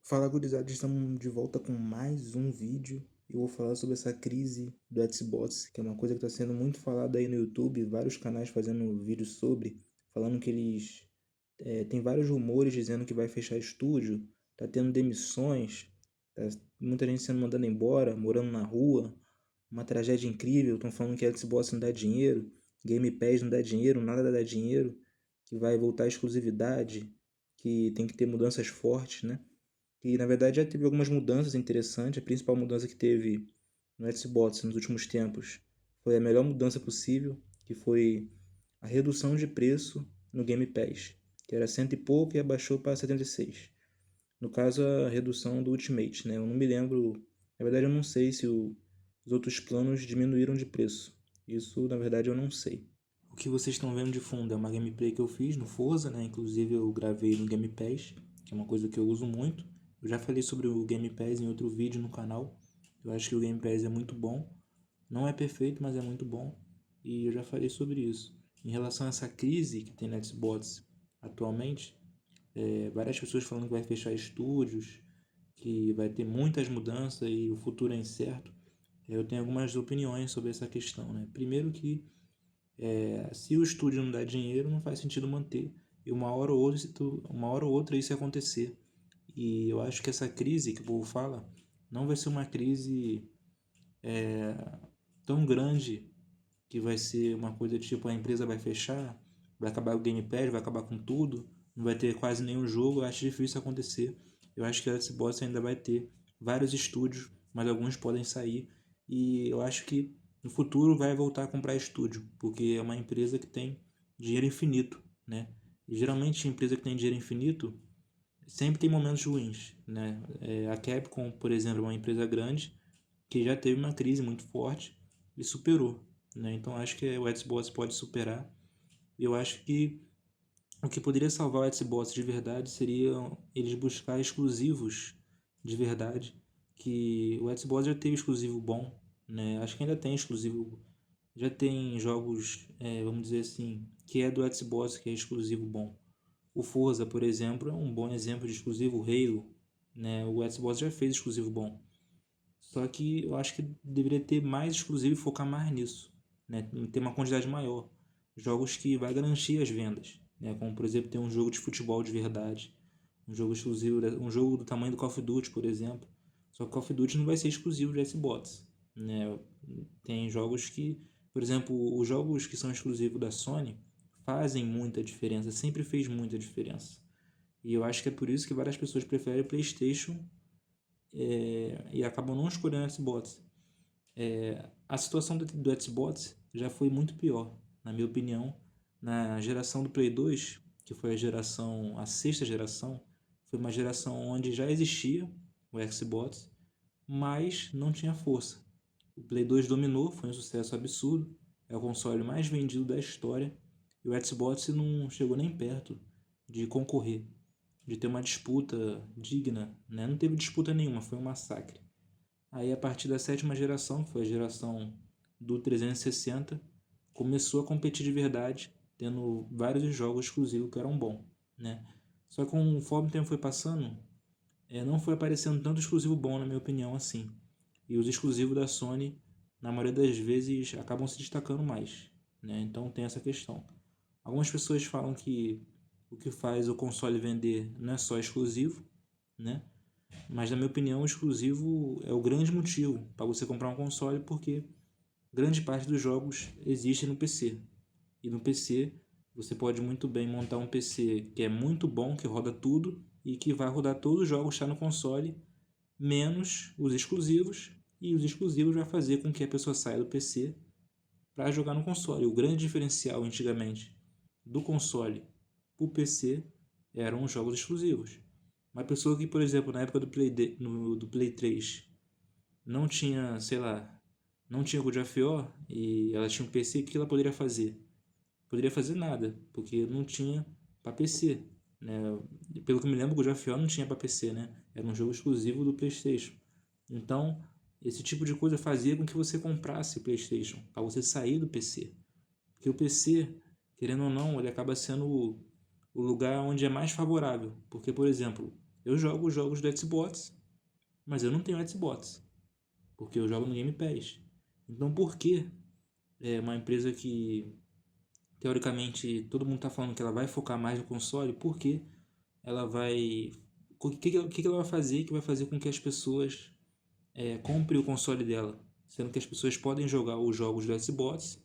Fala, gurizada, estamos de volta com mais um vídeo. Eu vou falar sobre essa crise do Xbox, que é uma coisa que está sendo muito falada aí no YouTube, vários canais fazendo vídeos sobre, falando que eles tem vários rumores dizendo que vai fechar estúdio, tá tendo demissões, tá muita gente sendo mandada embora, morando na rua, uma tragédia incrível. Estão falando que a Xbox não dá dinheiro, Game Pass não dá dinheiro, nada dá dinheiro, que vai voltar a exclusividade, que tem que ter mudanças fortes, né? E na verdade já teve algumas mudanças interessantes. A principal mudança que teve no Xbox nos últimos tempos foi a melhor mudança possível, que foi a redução de preço no Game Pass, que era cento e pouco e abaixou para 76. No caso, a redução do Ultimate, né? Eu não me lembro, na verdade eu não sei se os outros planos diminuíram de preço. Isso, na verdade, eu não sei. O que vocês estão vendo de fundo é uma gameplay que eu fiz no Forza, né? Inclusive eu gravei no Game Pass, que é uma coisa que eu uso muito. Eu já falei sobre o Game Pass em outro vídeo no canal. Eu acho que o Game Pass é muito bom. Não é perfeito, mas é muito bom. E eu já falei sobre isso. Em relação a essa crise que tem na Xbox atualmente, várias pessoas falando que vai fechar estúdios, que vai ter muitas mudanças e o futuro é incerto. Eu tenho algumas opiniões sobre essa questão, né? Primeiro que se o estúdio não dá dinheiro, não faz sentido manter. E uma hora ou outra isso ia acontecer. E eu acho que essa crise que o povo fala não vai ser uma crise tão grande que vai ser uma coisa tipo a empresa vai fechar, vai acabar o Game Pass, vai acabar com tudo, não vai ter quase nenhum jogo. Eu acho difícil isso acontecer. Eu acho que a Xbox ainda vai ter vários estúdios, mas alguns podem sair. E eu acho que no futuro vai voltar a comprar estúdio, porque é uma empresa que tem dinheiro infinito, né? E geralmente empresa que tem dinheiro infinito sempre tem momentos ruins, né? A Capcom, por exemplo, é uma empresa grande que já teve uma crise muito forte e superou, né? Então acho que o Xbox pode superar. Eu acho que o que poderia salvar o Xbox de verdade seria eles buscar exclusivos de verdade, que o Xbox já teve exclusivo bom, né? Acho que ainda tem exclusivo, já tem jogos, vamos dizer assim, que é do Xbox que é exclusivo bom. O Forza, por exemplo, é um bom exemplo de exclusivo. Halo, né? O Xbox já fez exclusivo bom. Só que eu acho que deveria ter mais exclusivo e focar mais nisso, né? Ter uma quantidade maior. Jogos que vai garantir as vendas, né? Como por exemplo ter um jogo de futebol de verdade, um jogo exclusivo, um jogo do tamanho do Call of Duty, por exemplo. Só que Call of Duty não vai ser exclusivo de Xbox, né? Tem jogos que, por exemplo, os jogos que são exclusivos da Sony fazem muita diferença, sempre fez muita diferença. E eu acho que é por isso que várias pessoas preferem o PlayStation e acabam não escolhendo o Xbox. A situação do Xbox já foi muito pior, na minha opinião. Na geração do Play 2, que foi a sexta geração, foi uma geração onde já existia o Xbox, mas não tinha força. O Play 2 dominou, foi um sucesso absurdo, é o console mais vendido da história, e o Xbox não chegou nem perto de concorrer, de ter uma disputa digna, né? Não teve disputa nenhuma, foi um massacre. Aí a partir da sétima geração, que foi a geração do 360, começou a competir de verdade, tendo vários jogos exclusivos que eram bons, né? Só que conforme o tempo foi passando, não foi aparecendo tanto exclusivo bom, na minha opinião, assim. E os exclusivos da Sony, na maioria das vezes, acabam se destacando mais, né? Então tem essa questão. Algumas pessoas falam que o que faz o console vender não é só exclusivo, né? Mas na minha opinião, o exclusivo é o grande motivo para você comprar um console, porque grande parte dos jogos existe no PC. E no PC você pode muito bem montar um PC que é muito bom, que roda tudo e que vai rodar todos os jogos que está no console, menos os exclusivos, e os exclusivos vai fazer com que a pessoa saia do PC para jogar no console. O grande diferencial antigamente do console para o PC eram os jogos exclusivos. Uma pessoa que, por exemplo, na época do Play 3 não tinha, sei lá, não tinha God of War e ela tinha um PC, o que ela poderia fazer? Poderia fazer nada, porque não tinha para PC, né? Pelo que eu me lembro, God of War não tinha para PC, né? Era um jogo exclusivo do PlayStation. Então, esse tipo de coisa fazia com que você comprasse o PlayStation, para você sair do PC. Porque o PC, querendo ou não, ele acaba sendo o lugar onde é mais favorável. Porque, por exemplo, Eu jogo os jogos do Xbox, mas eu não tenho Xbox, porque eu jogo no Game Pass. Então por que uma empresa que teoricamente todo mundo está falando que ela vai focar mais no console, por que ela vai... O que ela vai fazer que vai fazer com que as pessoas comprem o console dela? Sendo que as pessoas podem jogar os jogos do Xbox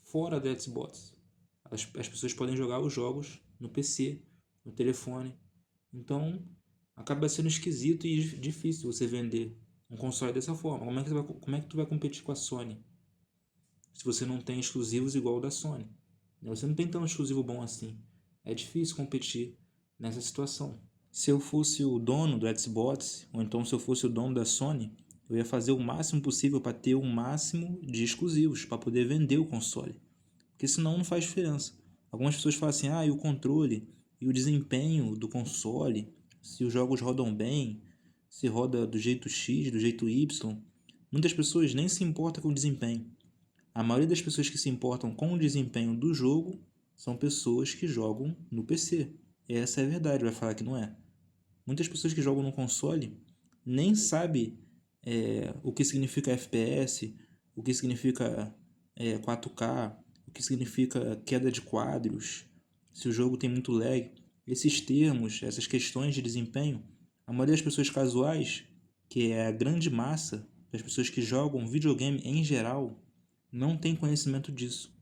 fora do Xbox. As pessoas podem jogar os jogos no PC, no telefone. Então, acaba sendo esquisito e difícil você vender um console dessa forma. Como é que tu vai competir com a Sony se você não tem exclusivos igual o da Sony? Você não tem tão exclusivo bom assim. É difícil competir nessa situação. Se eu fosse o dono do Xbox, ou então se eu fosse o dono da Sony, eu ia fazer o máximo possível para ter o máximo de exclusivos, para poder vender o console. Porque senão não faz diferença. Algumas pessoas falam assim, e o controle e o desempenho do console, se os jogos rodam bem, se roda do jeito X, do jeito Y. Muitas pessoas nem se importam com o desempenho. A maioria das pessoas que se importam com o desempenho do jogo são pessoas que jogam no PC. Essa é a verdade, vai falar que não é. Muitas pessoas que jogam no console nem sabem o que significa FPS, o que significa 4K, o que significa queda de quadros, se o jogo tem muito lag. Esses termos, essas questões de desempenho, a maioria das pessoas casuais, que é a grande massa das pessoas que jogam videogame em geral, não tem conhecimento disso.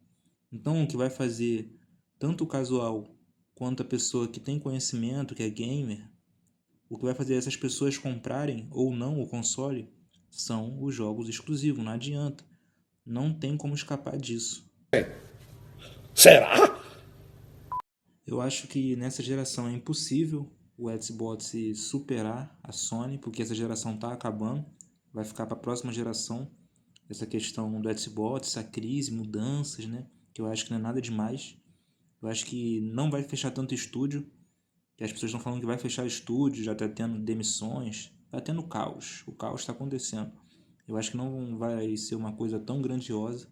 Então, o que vai fazer tanto o casual quanto a pessoa que tem conhecimento, que é gamer, o que vai fazer essas pessoas comprarem ou não o console são os jogos exclusivos, não adianta. Não tem como escapar disso. Será? Eu acho que nessa geração é impossível o Xbox superar a Sony, porque essa geração está acabando. Vai ficar para a próxima geração essa questão do Xbox, a crise, mudanças, né? Que eu acho que não é nada demais. Eu acho que não vai fechar tanto estúdio, que as pessoas estão falando que vai fechar estúdio, já está tendo demissões, está tendo caos. O caos está acontecendo. Eu acho que não vai ser uma coisa tão grandiosa.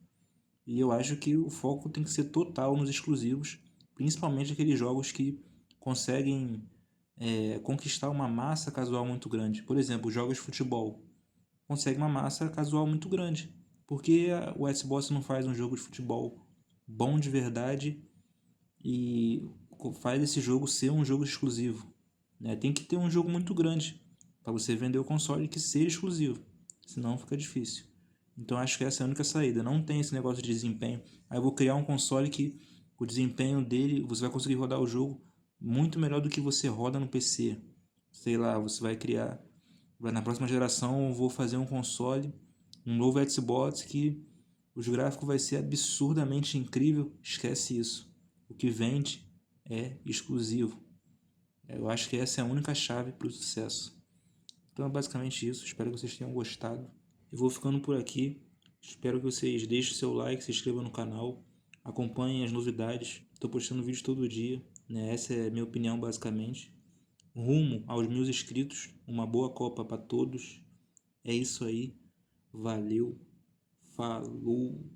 E eu acho que o foco tem que ser total nos exclusivos, principalmente aqueles jogos que conseguem conquistar uma massa casual muito grande. Por exemplo, jogos de futebol consegue uma massa casual muito grande. Porque o Xbox não faz um jogo de futebol bom de verdade e faz esse jogo ser um jogo exclusivo, né? Tem que ter um jogo muito grande para você vender o console que seja exclusivo, senão fica difícil. Então acho que essa é a única saída. Não tem esse negócio de desempenho. Aí eu vou criar um console que o desempenho dele, você vai conseguir rodar o jogo muito melhor do que você roda no PC. Sei lá, você vai criar... Na próxima geração eu vou fazer um console, um novo Xbox que os gráficos vai ser absurdamente incrível. Esquece isso. O que vende é exclusivo. Eu acho que essa é a única chave para o sucesso. Então é basicamente isso. Espero que vocês tenham gostado. Eu vou ficando por aqui. Espero que vocês deixem seu like, se inscrevam no canal, acompanhem as novidades. Estou postando vídeo todo dia, né? Essa é a minha opinião basicamente. Rumo aos 1000 inscritos. Uma boa Copa para todos. É isso aí. Valeu. Falou.